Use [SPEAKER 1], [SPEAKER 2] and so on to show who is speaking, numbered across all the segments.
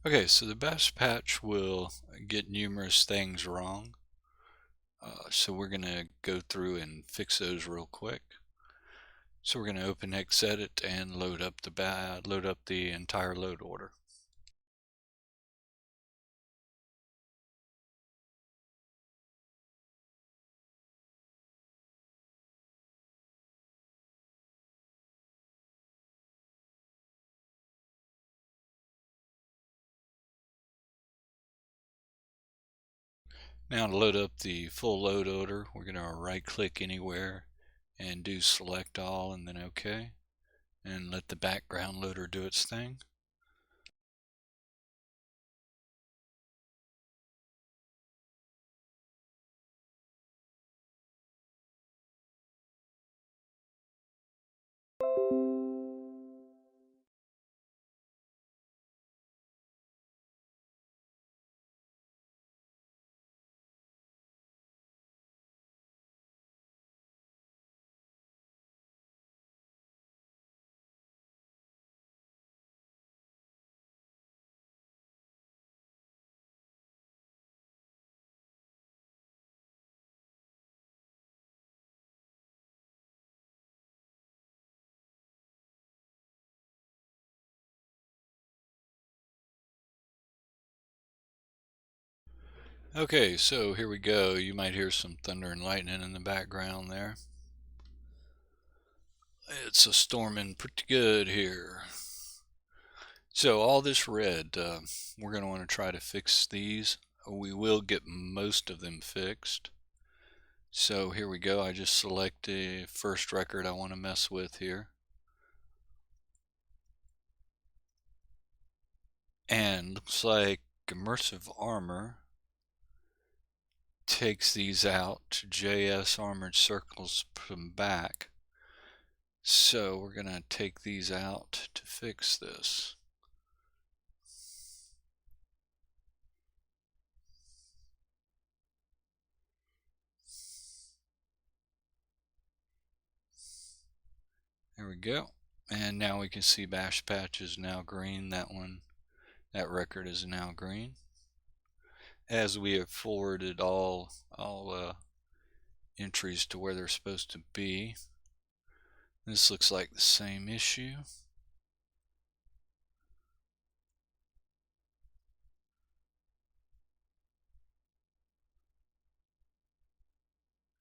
[SPEAKER 1] Okay, so the Bash Patch will get numerous things wrong. So we're going to go through and fix those real quick. So we're going to open Xedit and load up the entire load order. Now to load up the full load order, we're going to right click anywhere and do select all and then OK, and let the background loader do its thing. Okay, so here we go. You might hear some thunder and lightning in the background there. It's a storming pretty good here. So all this red, we're going to want to try to fix these. We will get most of them fixed. So here we go. I just select the first record I want to mess with here. And looks like Immersive Armor takes these out to JS Armored Circles, put them back. So we're going to take these out to fix this. There we go. And now we can see Bash Patch is now green. That record is now green. As we have forwarded all entries to where they're supposed to be. This looks like the same issue.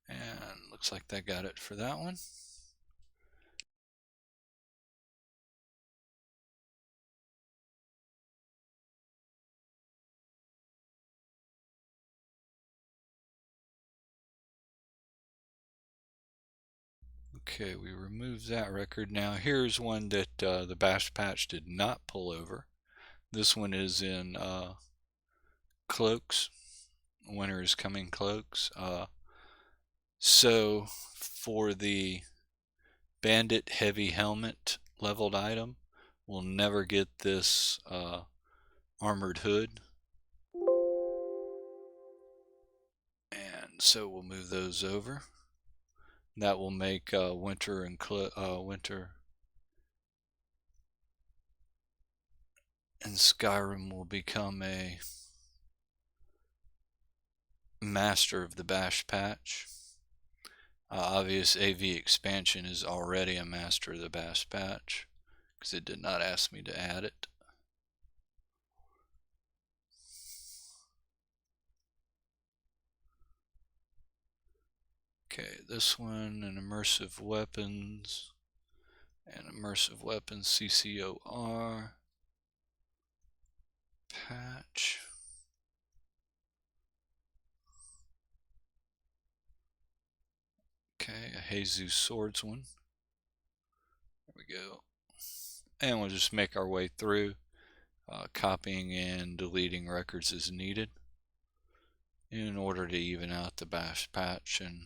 [SPEAKER 1] And looks like that got it for that one. Okay, we removed that record. Now here's one that the Bash Patch did not pull over. This one is in Cloaks. Winter is Coming Cloaks. So for the Bandit Heavy Helmet leveled item, we'll never get this armored hood. And so we'll move those over. That will make Winter and Skyrim will become a master of the Bash Patch. Obvious AV Expansion is already a master of the Bash Patch because it did not ask me to add it. Okay, this one, and Immersive Weapons CCOR patch. Okay, a Jesus Swordsman. There we go. And we'll just make our way through, copying and deleting records as needed in order to even out the Bash Patch and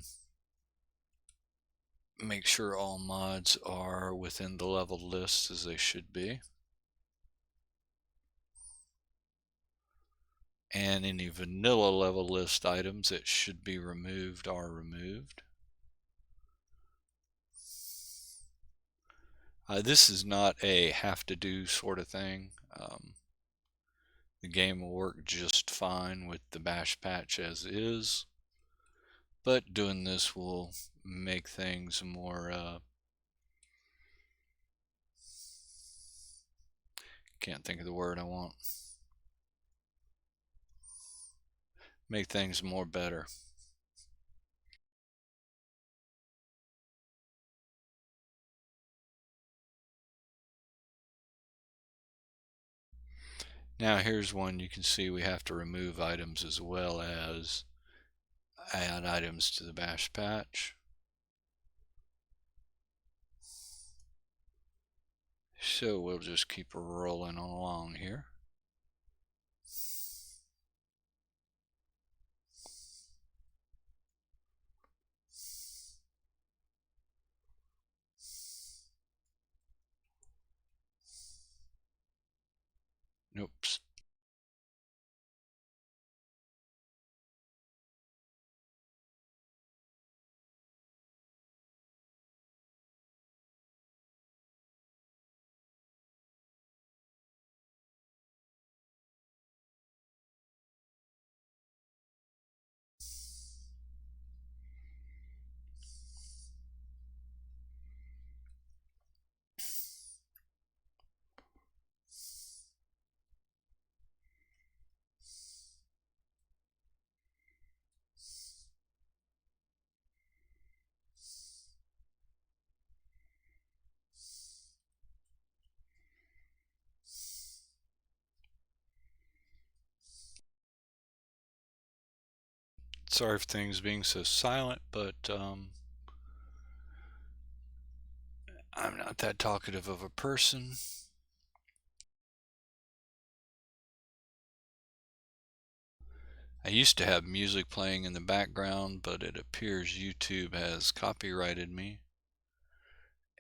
[SPEAKER 1] make sure all mods are within the leveled list as they should be. And any vanilla level list items that should be removed are removed. This is not a have to do sort of thing. The game will work just fine with the bash patch as is, but doing this will make things more can't think of the word I want. Make things more better. Now here's one you can see we have to remove items as well as add items to the bash patch. So we'll just keep rolling along here. Oops. Sorry for things being so silent, but I'm not that talkative of a person. I used to have music playing in the background, but it appears YouTube has copyrighted me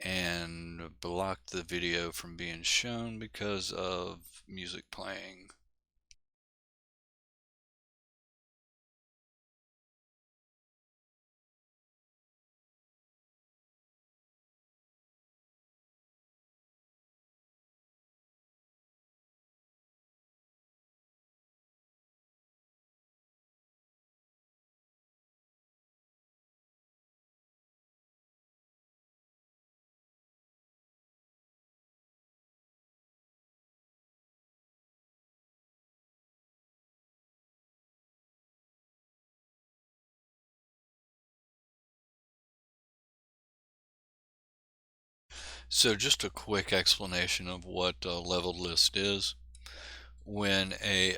[SPEAKER 1] and blocked the video from being shown because of music playing. So just a quick explanation of what a leveled list is. When a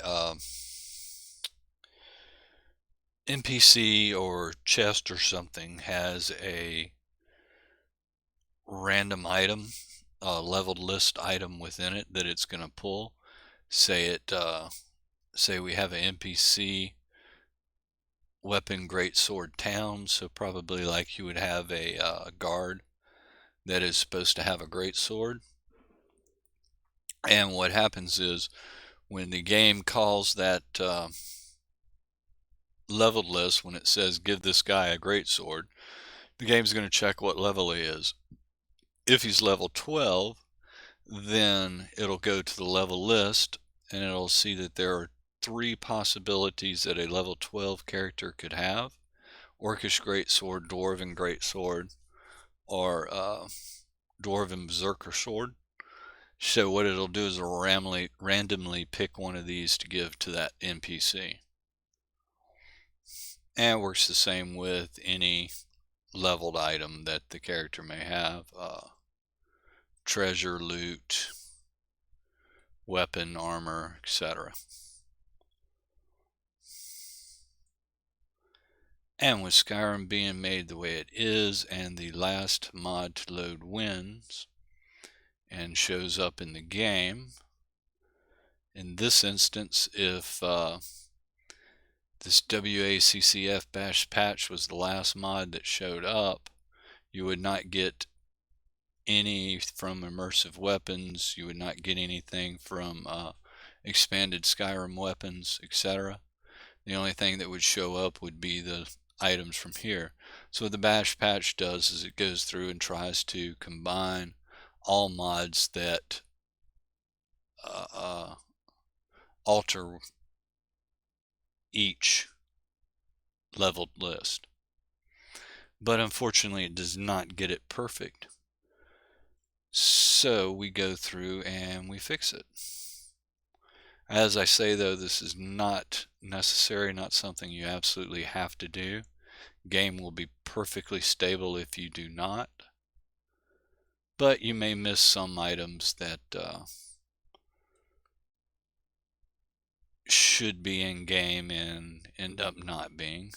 [SPEAKER 1] NPC or chest or something has a random item, a leveled list item within it that it's going to pull, say we have an NPC weapon greatsword town, so probably like you would have a guard that is supposed to have a greatsword. And what happens is when the game calls that leveled list, when it says give this guy a greatsword, the game's going to check what level he is. If he's level 12, then it'll go to the level list and it'll see that there are 3 possibilities that a level 12 character could have: Orcish Greatsword, Dwarven Greatsword, or Dwarven Berserker Sword. So what it'll do is it'll randomly pick one of these to give to that NPC. And it works the same with any leveled item that the character may have. Treasure, loot, weapon, armor, etc. And with Skyrim being made the way it is, and the last mod to load wins and shows up in the game, in this instance, if this WACCF bash patch was the last mod that showed up, you would not get any from immersive weapons, you would not get anything from expanded Skyrim weapons, etc. The only thing that would show up would be the items from here. So what the bash patch does is it goes through and tries to combine all mods that alter each leveled list. But unfortunately, it does not get it perfect. So we go through and we fix it. As I say though, this is not necessary, not something you absolutely have to do. Game will be perfectly stable if you do not. But you may miss some items that should be in game and end up not being.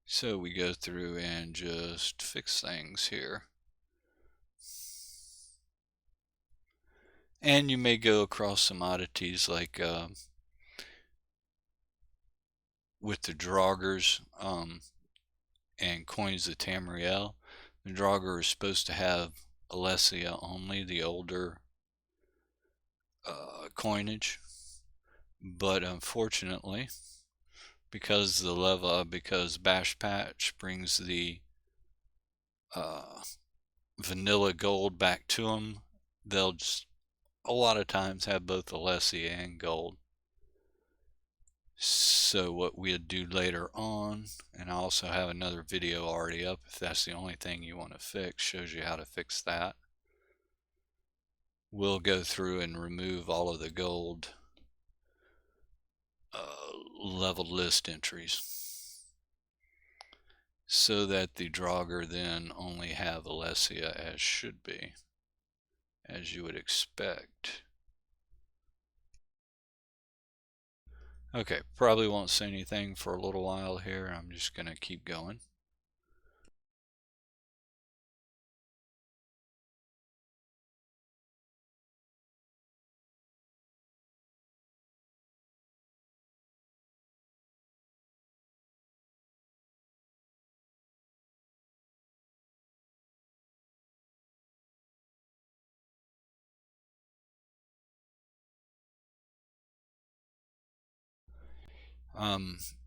[SPEAKER 1] So we go through and just fix things here. And you may go across some oddities like with the Draugrs and Coins of Tamriel. The Draugr is supposed to have Alessia only, the older coinage. But unfortunately, because Bashpatch brings the vanilla gold back to them, they'll just a lot of times have both Alessia and gold. So what we'll do later on, and I also have another video already up if that's the only thing you want to fix, shows you how to fix that. We'll go through and remove all of the gold leveled list entries so that the Draugr then only have Alessia as should be, as you would expect. Okay, probably won't say anything for a little while here. I'm just going to keep going.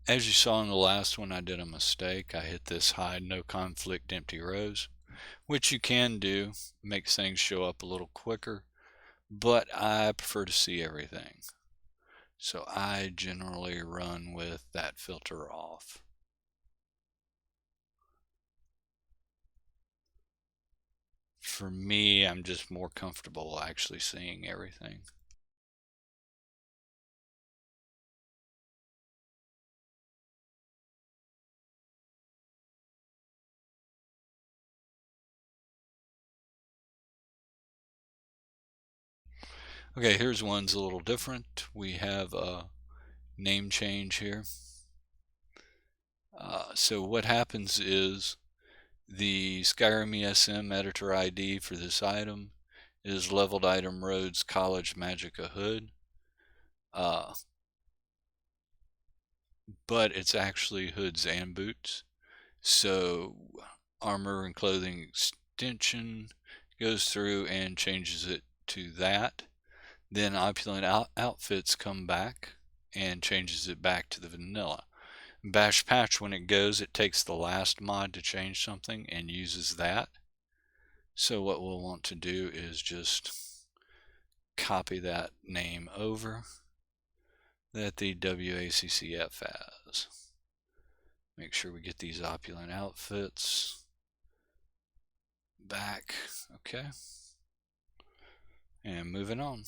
[SPEAKER 1] As you saw in the last one, I did a mistake. I hit this hide no conflict empty rows, which you can do, makes things show up a little quicker, but I prefer to see everything. So I generally run with that filter off. For me, I'm just more comfortable actually seeing everything. Okay, here's one's a little different. We have a name change here. So what happens is the Skyrim ESM editor ID for this item is Leveled Item Rhodes College Magicka Hood. But it's actually hoods and boots. So armor and clothing extension goes through and changes it to that. Then opulent outfits come back and changes it back to the vanilla. Bashpatch, when it goes, it takes the last mod to change something and uses that. So what we'll want to do is just copy that name over that the WACCF has. Make sure we get these opulent outfits back. Okay. And moving on.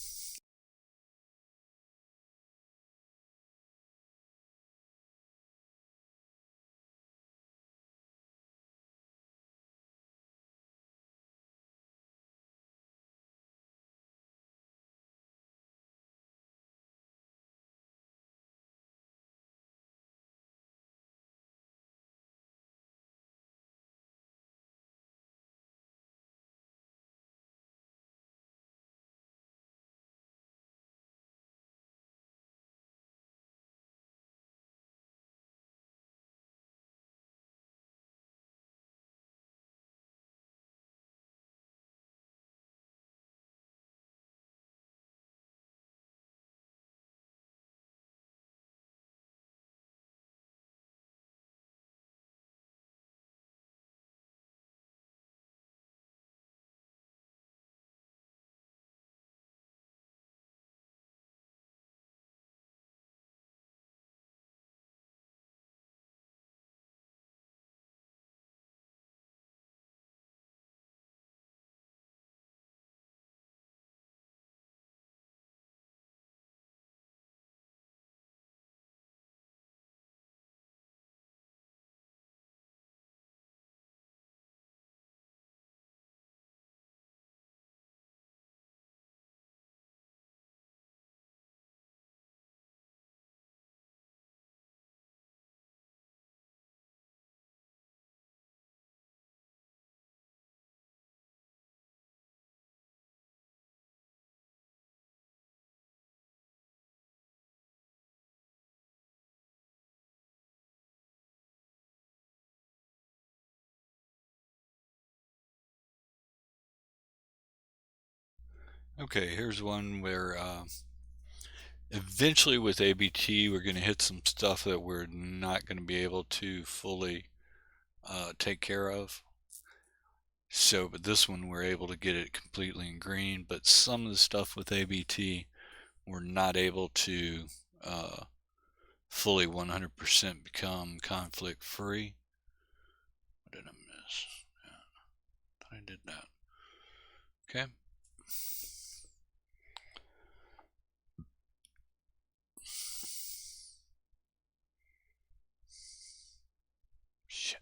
[SPEAKER 1] Okay, here's one where eventually with ABT we're going to hit some stuff that we're not going to be able to fully take care of. So, but this one we're able to get it completely in green, but some of the stuff with ABT we're not able to fully 100% become conflict free. What did I miss? Yeah, I did that. Okay. Shit.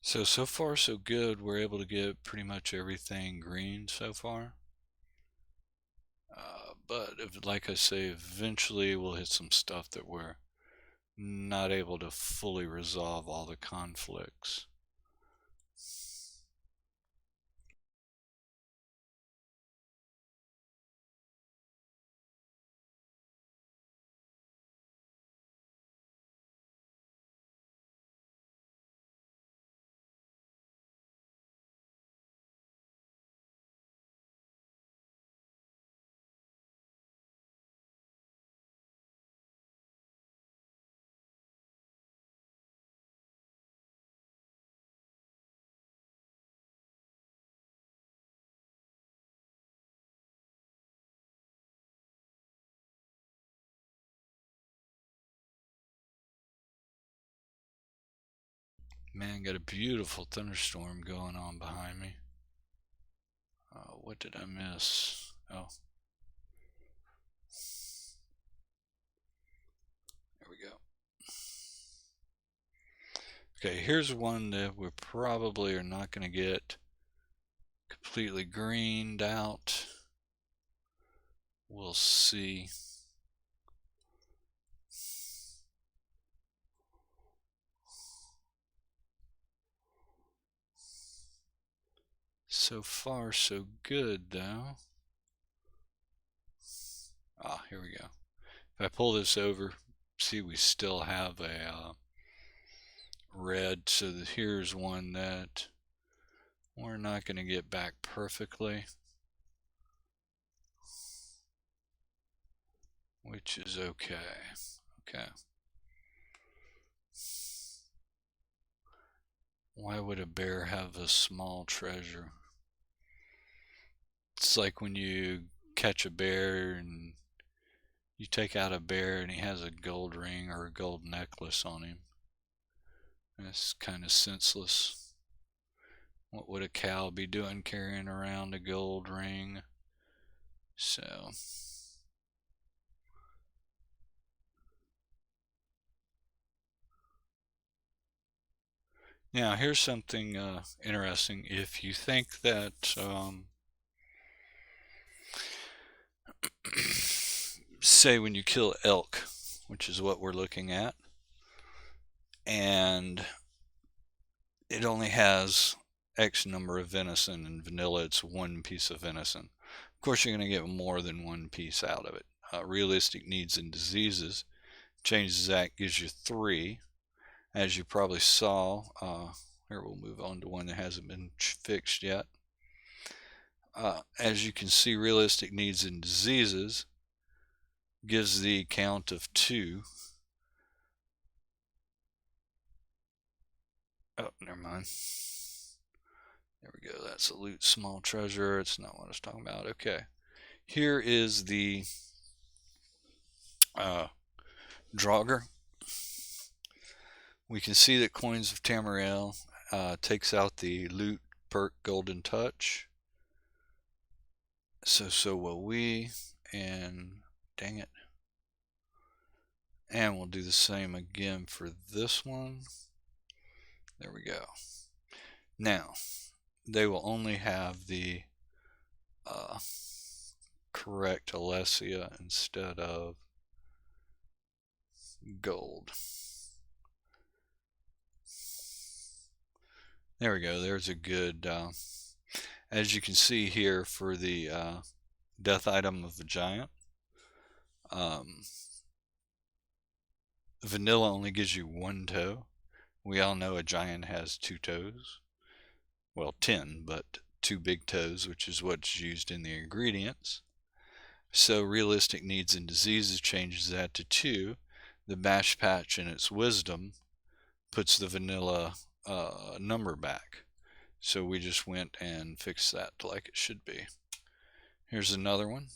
[SPEAKER 1] So far so good. We're able to get pretty much everything green so far. But if, like I say, eventually we'll hit some stuff that we're not able to fully resolve all the conflicts. Man, got a beautiful thunderstorm going on behind me. What did I miss? Oh, there we go. Okay, here's one that we probably are not going to get completely greened out. We'll see. So far, so good, though. Ah, here we go. If I pull this over, see we still have a red, so that here's one that we're not going to get back perfectly, which is okay. Okay. Why would a bear have a small treasure? It's like when you catch a bear and you take out a bear and he has a gold ring or a gold necklace on him. That's kind of senseless. What would a cow be doing carrying around a gold ring? So, now here's something interesting. If you think that, say when you kill elk, which is what we're looking at, and it only has X number of venison, and vanilla it's one piece of venison. Of course, you're going to get more than one piece out of it. Realistic needs and diseases changes that, gives you 3. As you probably saw, here we'll move on to one that hasn't been fixed yet. As you can see, realistic needs and diseases gives the count of 2. Oh, never mind. There we go. That's a loot small treasure. It's not what I was talking about. Okay. Here is the Draugr. We can see that Coins of Tamriel takes out the loot perk Golden Touch. So will we, and dang it. And we'll do the same again for this one. There we go. Now, they will only have the correct Alessia instead of gold. There we go. There's a good, as you can see here for the death item of the giant, vanilla only gives you 1 toe. We all know a giant has 2 toes. Well, 10, but 2 big toes, which is what's used in the ingredients. So Realistic Needs and Diseases changes that to 2. The Bash Patch in its wisdom puts the vanilla number back. So we just went and fixed that like it should be. Here's another one.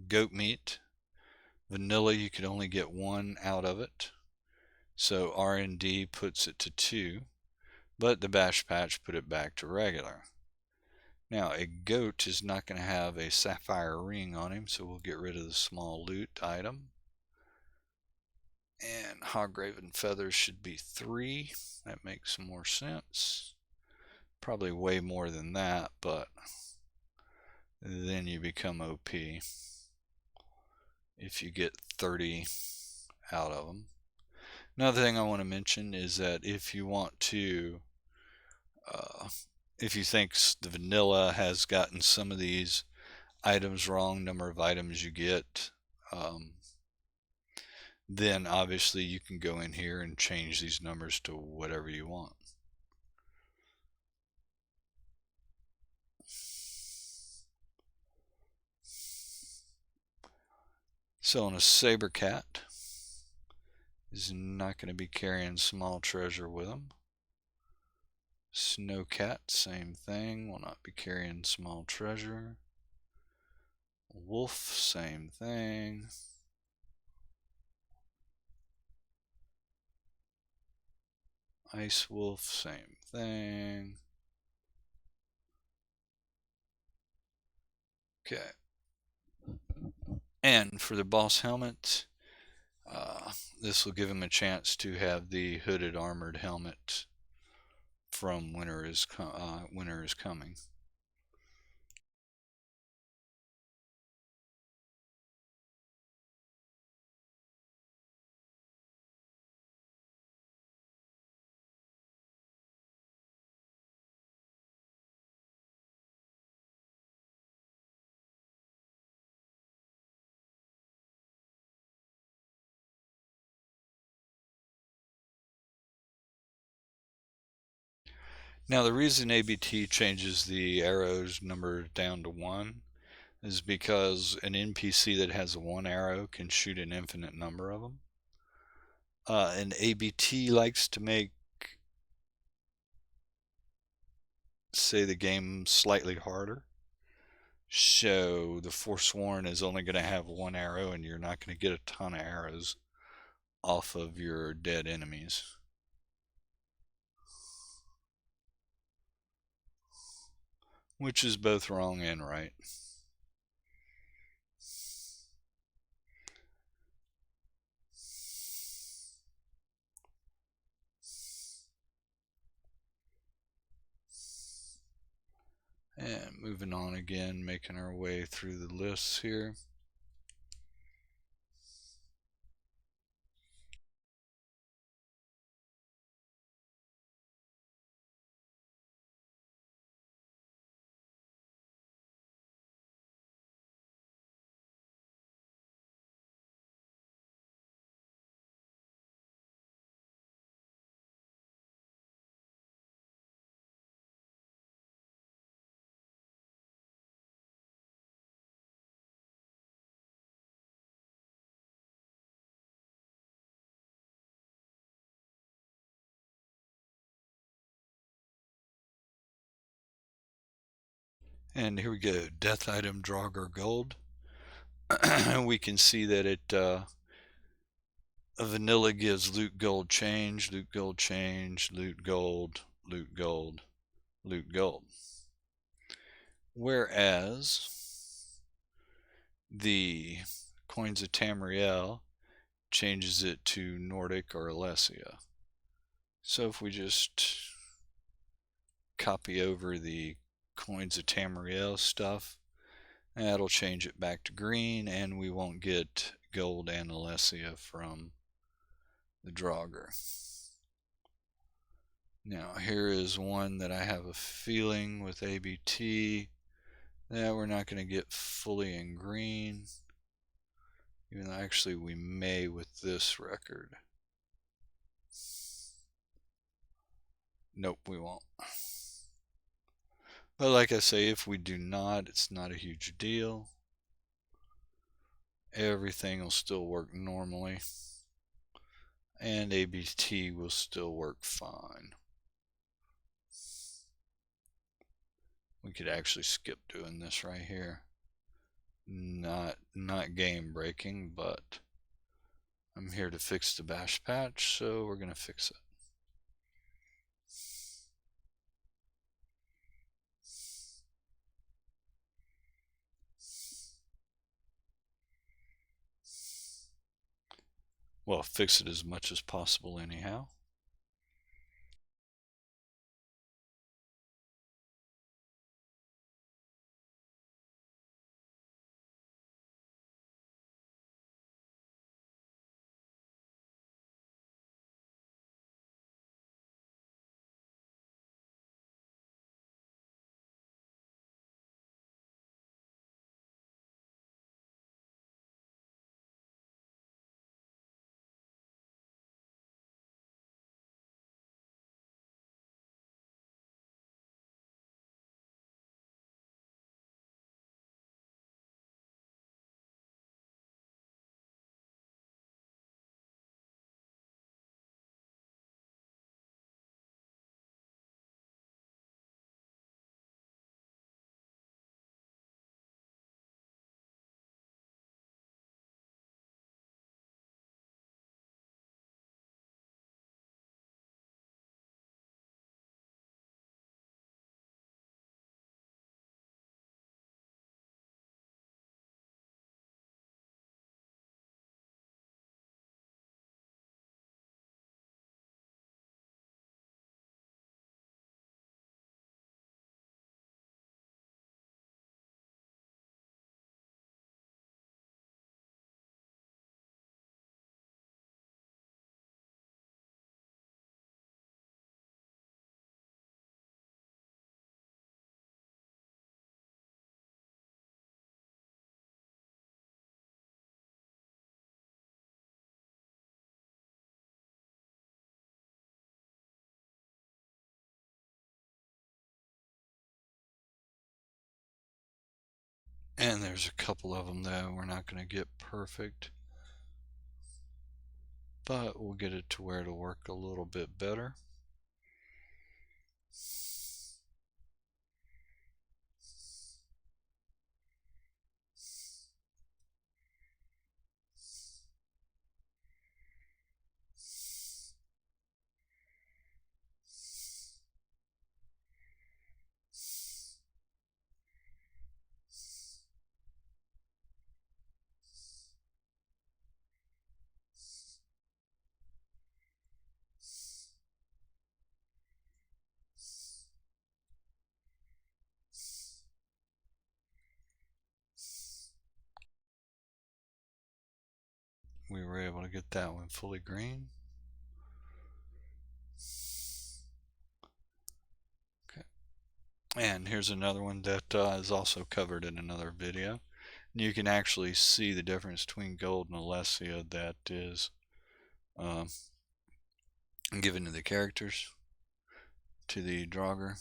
[SPEAKER 1] Goat meat. Vanilla, you could only get 1 out of it. So R&D puts it to 2. But the Bash Patch put it back to regular. Now, a goat is not going to have a sapphire ring on him, so we'll get rid of the small loot item. And Hog-Raven feathers should be 3. That makes more sense. Probably way more than that, but then you become OP if you get 30 out of them. Another thing I want to mention is that if you want to, if you think the vanilla has gotten some of these items wrong, number of items you get, then obviously you can go in here and change these numbers to whatever you want. So on a saber cat is not going to be carrying small treasure with them. Snowcat, same thing, will not be carrying small treasure. Wolf, same thing. Ice Wolf, same thing. Okay. And for the boss helmet, this will give him a chance to have the hooded armored helmet from Winter is Coming. Now the reason ABT changes the arrows number down to 1 is because an NPC that has 1 arrow can shoot an infinite number of them. And ABT likes to make, say, the game slightly harder. So the Forsworn is only going to have 1 arrow, and you're not going to get a ton of arrows off of your dead enemies. Which is both wrong and right. And moving on again, making our way through the lists here. And here we go, death item Draugr Gold. We can see that it vanilla gives loot gold change, loot gold change, loot gold, loot gold, loot gold. Whereas the Coins of Tamriel changes it to Nordic or Alessia. So if we just copy over the Coins of Tamriel stuff, that'll change it back to green, and we won't get gold and Alessia from the Draugr. Now here is one that I have a feeling with ABT that we're not going to get fully in green, even though actually we may with this record. Nope, we won't. But like I say, if we do not, it's not a huge deal. Everything will still work normally, and ABT will still work fine. We could actually skip doing this right here. Not game breaking, but I'm here to fix the bash patch, so we're going to fix it. Well, fix it as much as possible anyhow. And there's a couple of them that we're not going to get perfect, but we'll get it to where it'll work a little bit better. We were able to get that one fully green. Okay. And here's another one that is also covered in another video. And you can actually see the difference between gold and Alessia that is given to the characters, to the Draugr.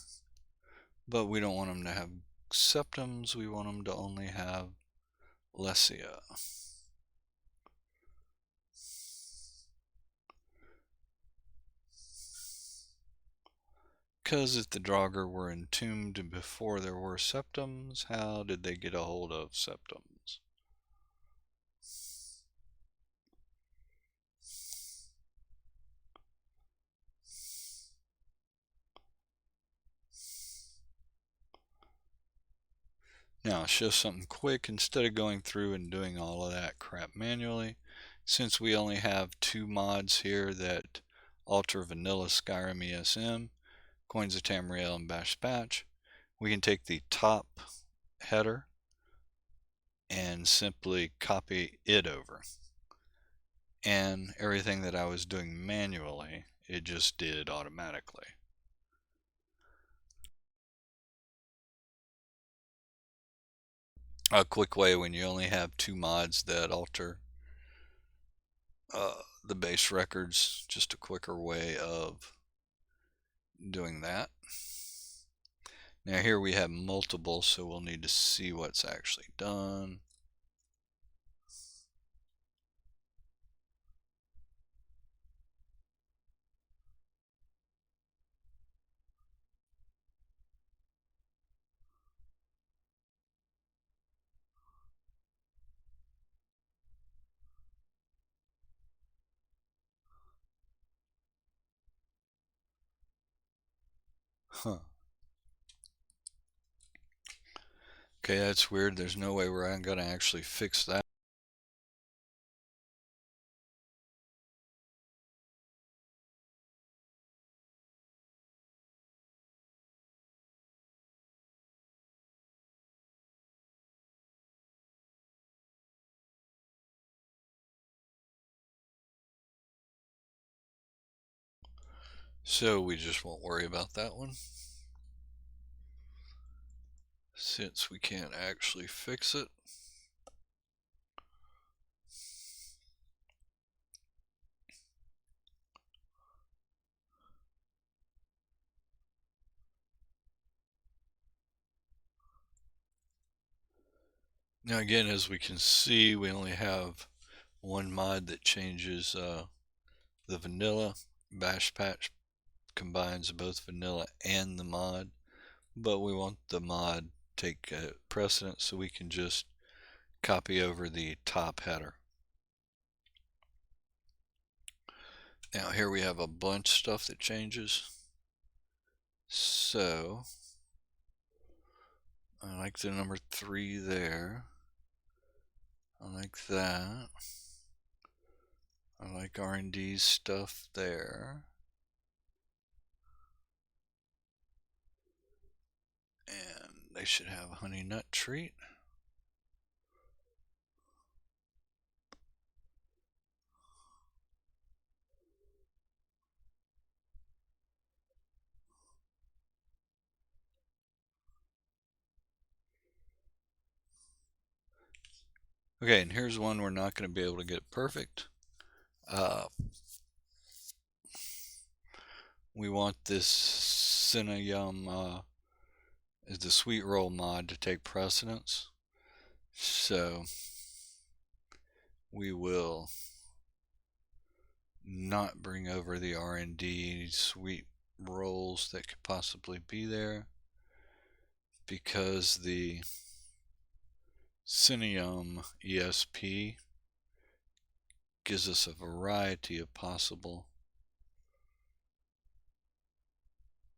[SPEAKER 1] But we don't want them to have septums, we want them to only have Alessia. Because if the Draugr were entombed before there were septums, how did they get a hold of septums? Now I'll show something quick. Instead of going through and doing all of that crap manually, since we only have two mods here that alter vanilla Skyrim ESM, Coins of Tamriel, and Bash Patch, we can take the top header and simply copy it over. And everything that I was doing manually, it just did automatically. A quick way when you only have two mods that alter the base records, just a quicker way of doing that. Now here we have multiple, so we'll need to see what's actually done. Huh. Okay, that's weird. There's no way where I'm gonna actually fix that. So we just won't worry about that one, since we can't actually fix it. Now again, as we can see, we only have one mod that changes the vanilla. Bash Patch combines both vanilla and the mod, but we want the mod take precedence, so we can just copy over the top header. Now here we have a bunch of stuff that changes. So I like the number 3 there. I like that. I like R&D's stuff there. And they should have a honey nut treat. Okay, and here's one we're not going to be able to get perfect. We want this Cineyum is the sweet roll mod to take precedence. So we will not bring over the R&D sweet rolls that could possibly be there, because the Cineyum ESP gives us a variety of possible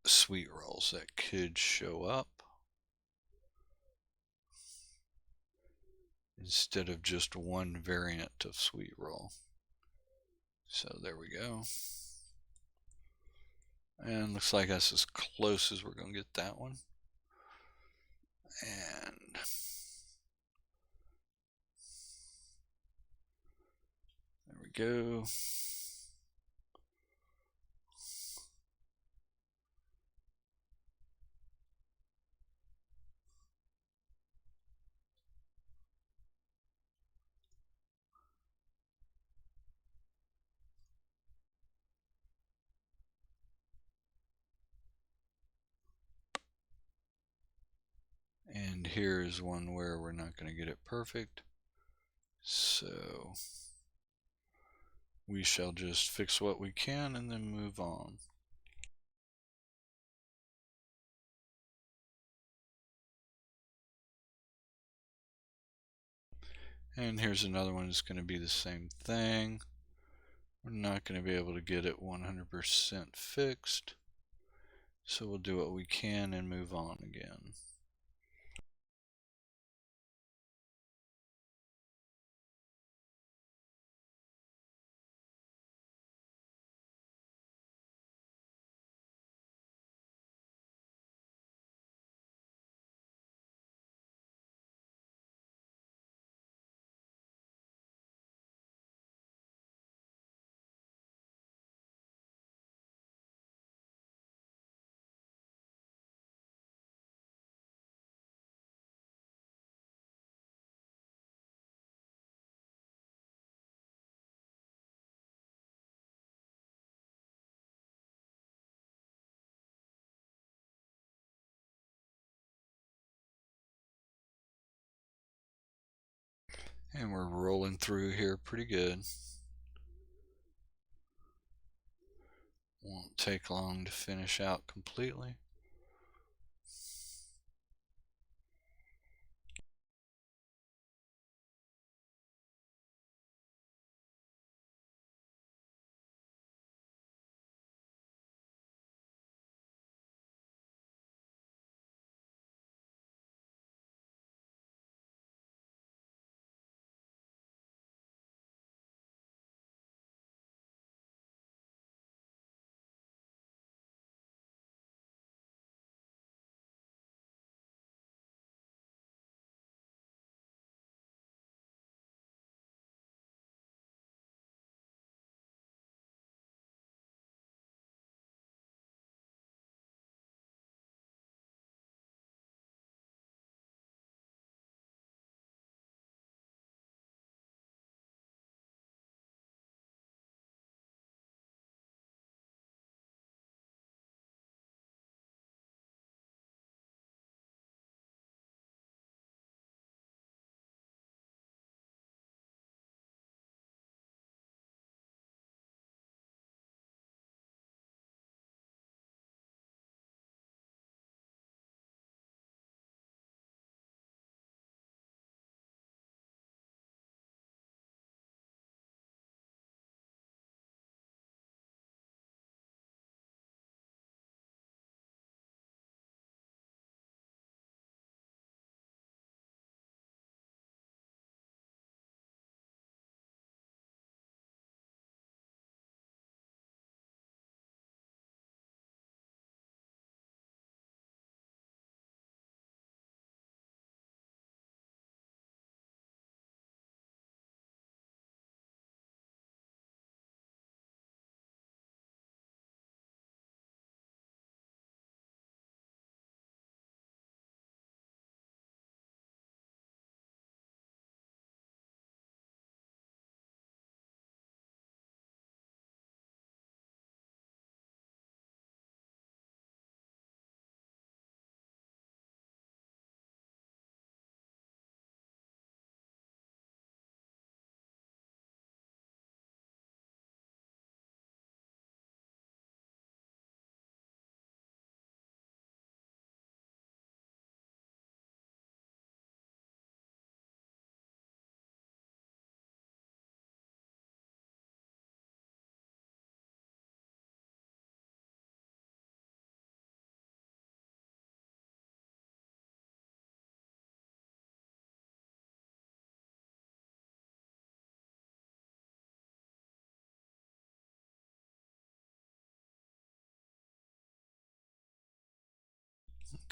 [SPEAKER 1] sweet rolls that could show up instead of just one variant of sweet roll. So there we go. And looks like that's as close as we're going to get that one. And there we go. And here is one where we're not going to get it perfect. So we shall just fix what we can and then move on. And here's another one that's going to be the same thing. We're not going to be able to get it 100% fixed. So we'll do what we can and move on again. And we're rolling through here pretty good. Won't take long to finish out completely.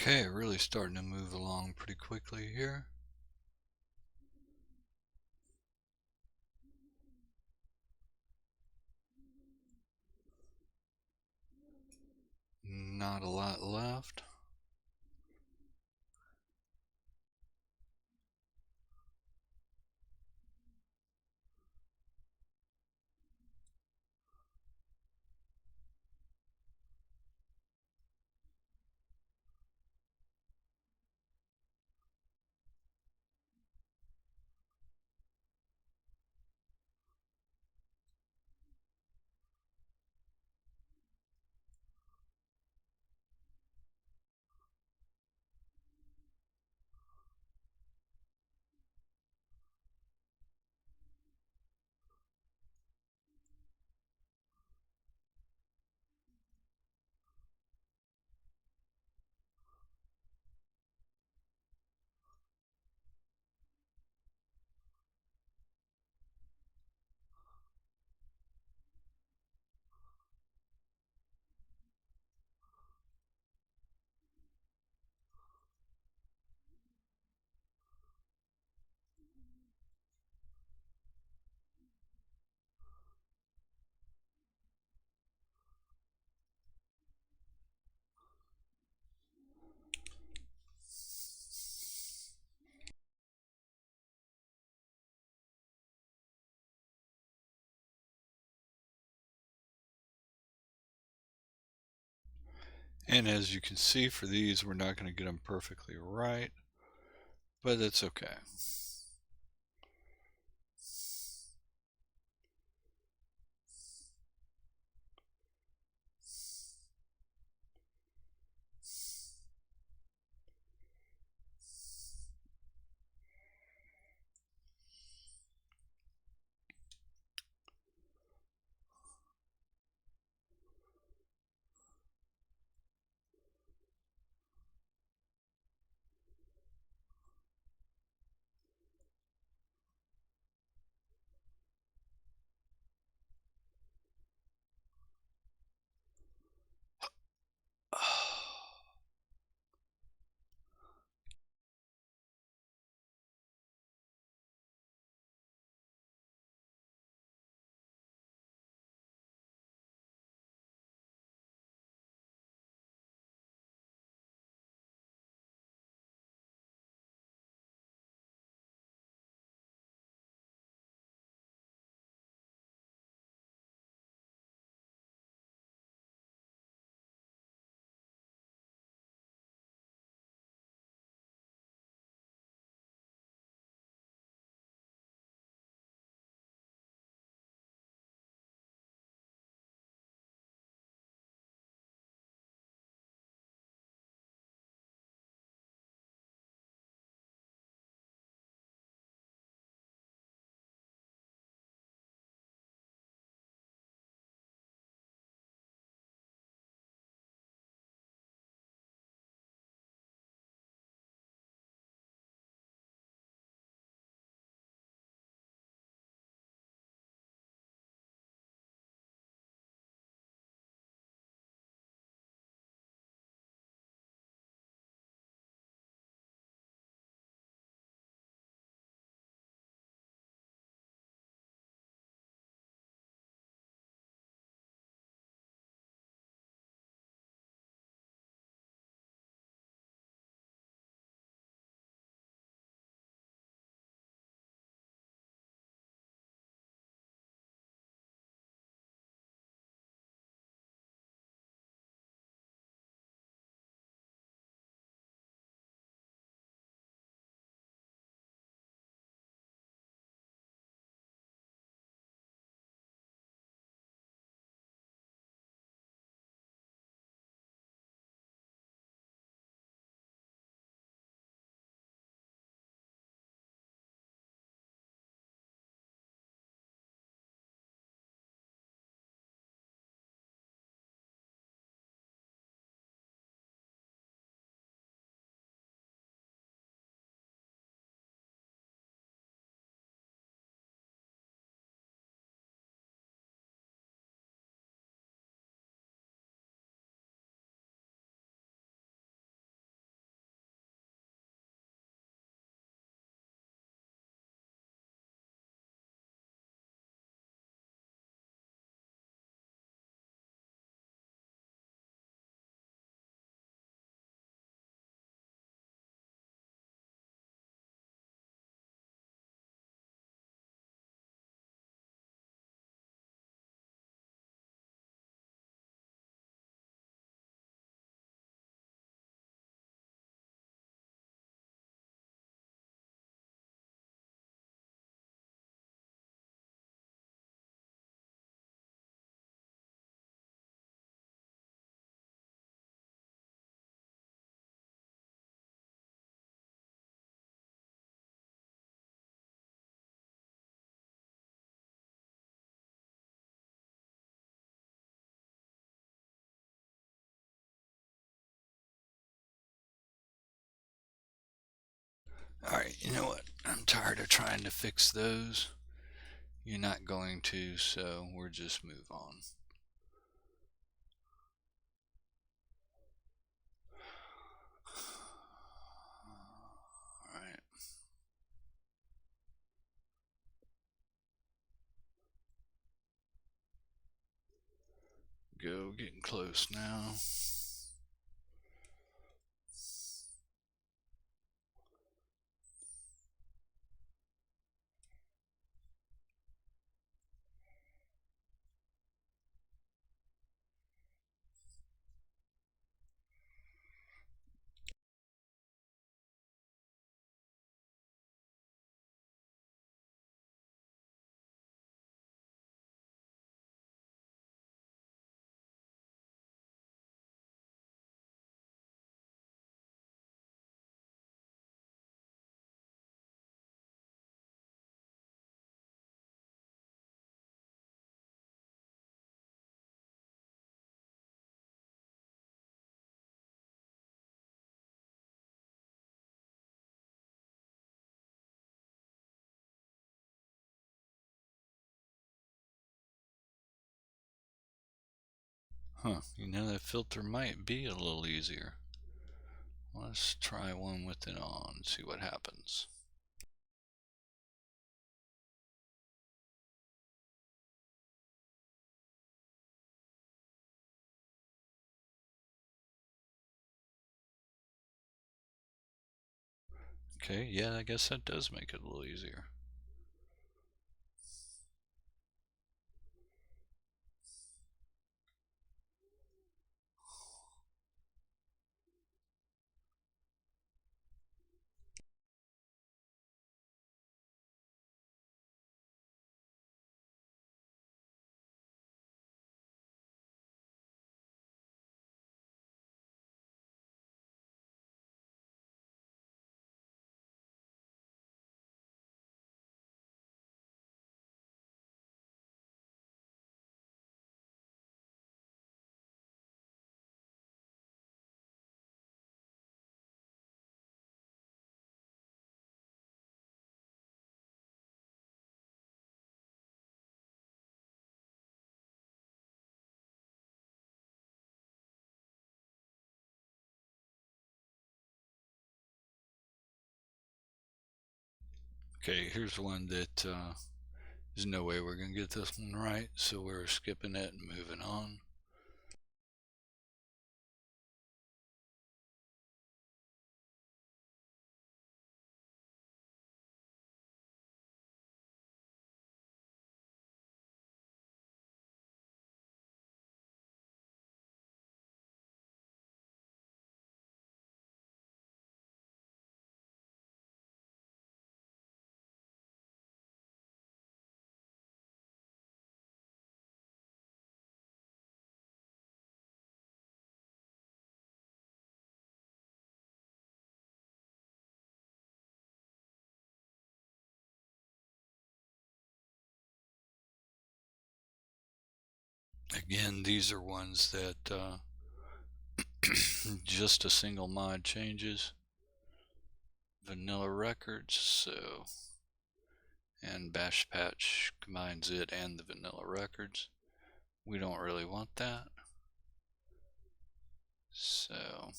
[SPEAKER 1] Okay, really starting to move along pretty quickly here. Not a lot left. And as you can see, for these, we're not going to get them perfectly right, but that's okay. Alright, you know what? I'm tired of trying to fix those. You're not going to, so we'll just move on. Alright. Go, getting close now. Huh, you know that filter might be a little easier. Let's try one with it on and see what happens. Okay, yeah, I guess that does make it a little easier. Okay, here's one that there's no way we're going to get this one right, so we're skipping it and moving on. Again, these are ones that just a single mod changes. Vanilla Records, so, and Bash Patch combines it and the Vanilla Records. We don't really want that. So,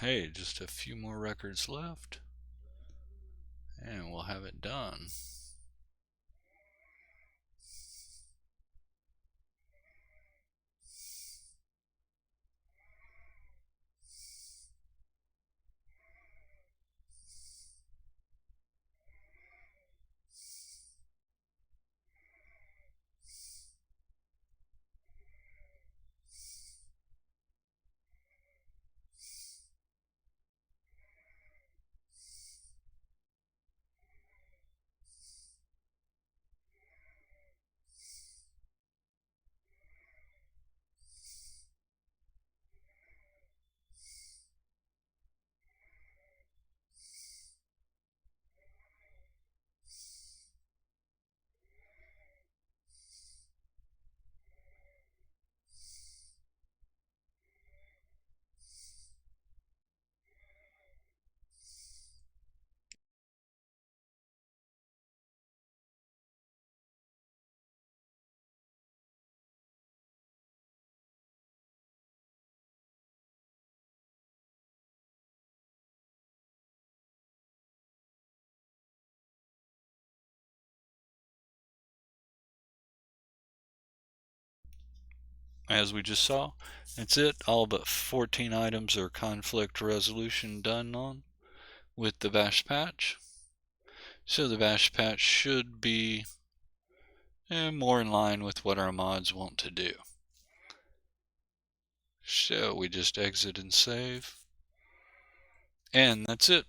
[SPEAKER 1] hey, just a few more records left, and we'll have it done. as we just saw. That's it. All but 14 items are conflict resolution done on with the bash patch. So the bash patch should be more in line with what our mods want to do. So we just exit and save. And that's it.